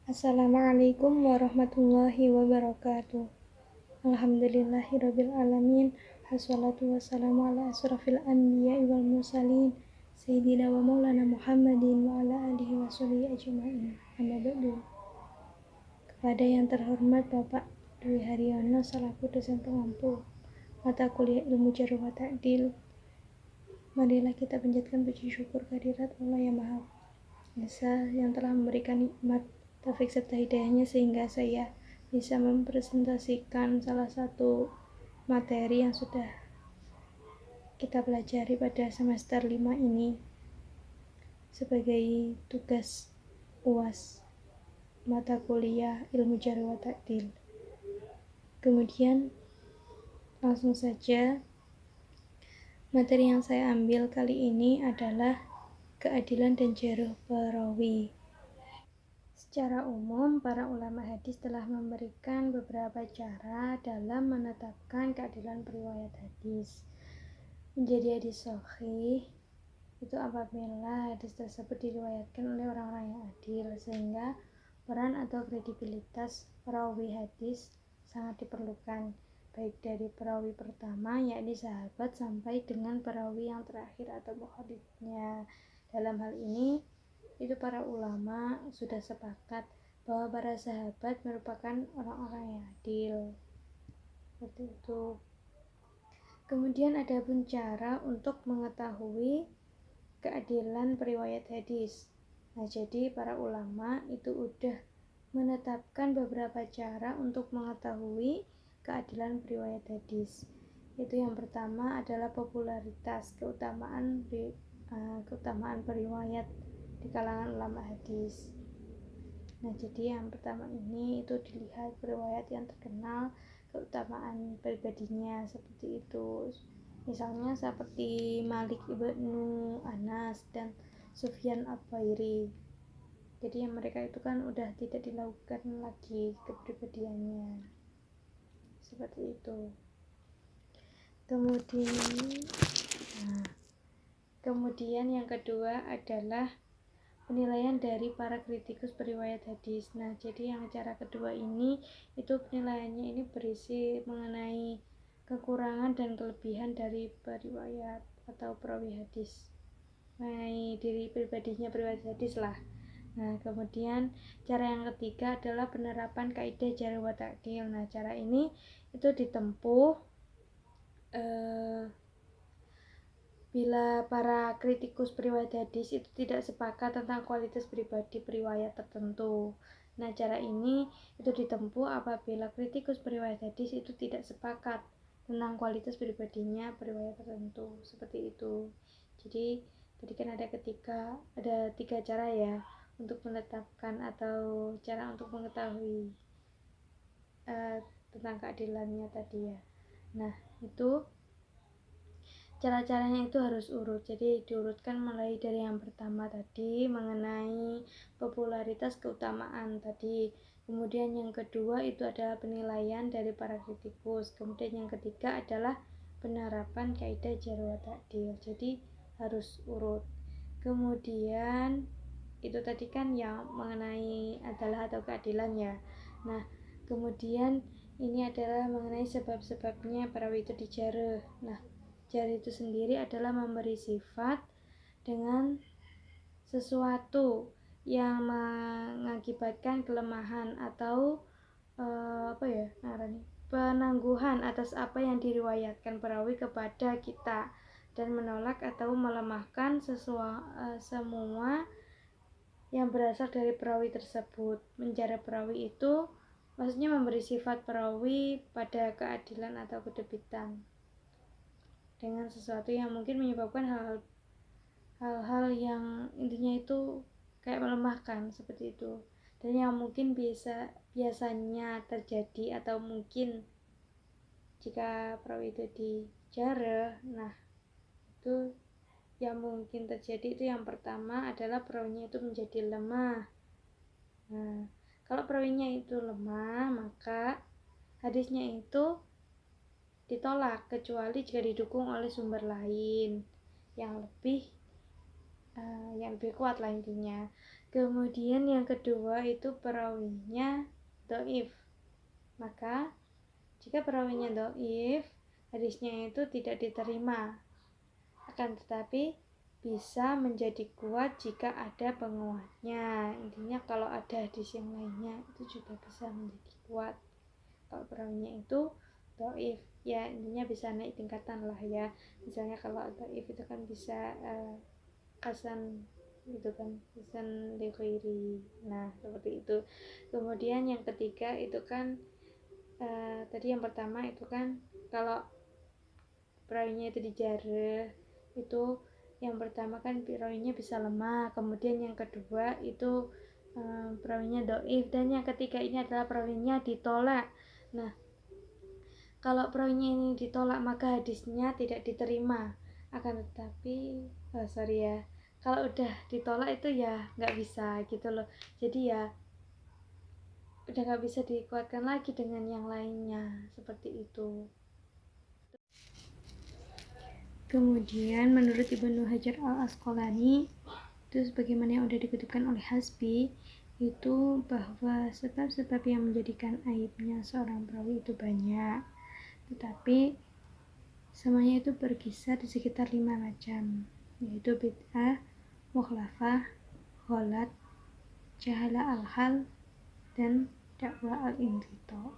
Assalamualaikum warahmatullahi wabarakatuh. Alhamdulillahirabbil alamin. Wassalatu wassalamu ala asrofil anbiya'i wal mursalin sayyidina wa maulana Muhammadin wa ala alihi wa sahbihi ajma'in. Amma ba'du. Kepada yang terhormat Bapak Dwi Haryono selaku dosen pengampu mata kuliah Ilmu Jarh wa Ta'dil, marilah kita panjatkan puji syukur kehadirat Allah yang Maha Esa yang telah memberikan nikmat taufik serta hidayahnya sehingga saya bisa mempresentasikan salah satu materi yang sudah kita pelajari pada semester 5 ini sebagai tugas UAS mata kuliah Ilmu Jarh wa Ta'dil. Kemudian langsung saja, materi yang saya ambil kali ini adalah keadilan dan jarh perawi. Secara umum, para ulama hadis telah memberikan beberapa cara dalam menetapkan keadilan periwayat hadis. Menjadi hadis sahih itu apabila hadis tersebut diriwayatkan oleh orang-orang yang adil, sehingga peran atau kredibilitas perawi hadis sangat diperlukan, baik dari perawi pertama yakni sahabat sampai dengan perawi yang terakhir atau muhaditsnya. Dalam hal ini itu para ulama sudah sepakat bahwa para sahabat merupakan orang-orang yang adil. Seperti itu. Kemudian ada pun cara untuk mengetahui keadilan periwayat hadis. Nah, jadi para ulama itu udah menetapkan beberapa cara untuk mengetahui keadilan periwayat hadis. Itu yang pertama adalah popularitas, keutamaan periwayat di kalangan ulama hadis. Nah, jadi yang pertama ini itu dilihat periwayat yang terkenal, keutamaan pribadinya seperti itu. Misalnya seperti Malik ibnu Anas dan Sufyan Ats-Tsauri. Jadi yang mereka itu kan udah tidak dilakukan lagi kepribadiannya. Seperti itu. Kemudian yang kedua adalah penilaian dari para kritikus periwayat hadis. Nah, jadi yang cara kedua ini itu penilaiannya ini berisi mengenai kekurangan dan kelebihan dari periwayat atau perawi hadis, mengenai diri pribadinya periwayat hadis lah. Nah, kemudian cara yang ketiga adalah penerapan kaidah jarh wa ta'dil. Nah, cara ini itu ditempuh bila para kritikus periwayat hadis itu tidak sepakat tentang kualitas pribadi periwayat tertentu. Nah, cara ini itu ditempuh apabila kritikus periwayat hadis itu tidak sepakat tentang kualitas pribadinya periwayat tertentu. Seperti itu. Jadi, tadi kan ada tiga cara ya untuk menetapkan atau cara untuk mengetahui tentang keadilannya tadi ya. Nah, itu cara-caranya itu harus urut. Jadi diurutkan mulai dari yang pertama tadi mengenai popularitas keutamaan tadi. Kemudian yang kedua itu adalah penilaian dari para kritikus. Kemudian yang ketiga adalah penerapan kaidah jarh wa ta'dil. Jadi harus urut. Kemudian itu tadi kan yang mengenai adalah atau keadilan ya. Nah, kemudian ini adalah mengenai sebab-sebabnya perawi itu dijarh. Nah, jarh itu sendiri adalah memberi sifat dengan sesuatu yang mengakibatkan kelemahan atau penangguhan atas apa yang diriwayatkan perawi kepada kita dan menolak atau melemahkan semua yang berasal dari perawi tersebut. Menjarah perawi itu maksudnya memberi sifat perawi pada keadilan atau kedebitan dengan sesuatu yang mungkin menyebabkan hal-hal yang intinya itu kayak melemahkan seperti itu, dan yang mungkin biasanya terjadi atau mungkin jika perawi itu dijarah. Nah, itu yang mungkin terjadi itu yang pertama adalah perawinya itu menjadi lemah. Nah, kalau perawinya itu lemah, maka hadisnya itu ditolak kecuali jika didukung oleh sumber lain yang lebih kuat lah intinya. Kemudian yang kedua itu perawinya dhaif. Maka jika perawinya dhaif, hadisnya itu tidak diterima. Akan tetapi bisa menjadi kuat jika ada penguatnya. Intinya kalau ada hadis yang lainnya itu juga bisa menjadi kuat. Kalau perawinya itu dhaif, ya intinya bisa naik tingkatan lah ya. Misalnya kalau dhaif itu kan bisa hasan gitu kan, hasan li ghairi. Nah, seperti itu. Kemudian yang ketiga itu kan tadi yang pertama itu kan kalau perawinya itu dijarah, itu yang pertama kan perawinya bisa lemah. Kemudian yang kedua itu perawinya dhaif, dan yang ketiga ini adalah perawinya ditolak. Nah, kalau perawinya ini ditolak maka hadisnya tidak diterima. Akan tetapi kalau udah ditolak itu ya nggak bisa gitu loh. Jadi ya udah nggak bisa dikuatkan lagi dengan yang lainnya, seperti itu. Kemudian menurut Ibnu Hajar al-Asqalani itu sebagaimana yang sudah dikutipkan oleh Hasbi, itu bahwa sebab-sebab yang menjadikan aibnya seorang perawi itu banyak, tetapi semuanya itu berkisar di sekitar 5 macam, yaitu bid'ah, mukhlafah, ghalat, jahala al-hal, dan dakwah al-inqita.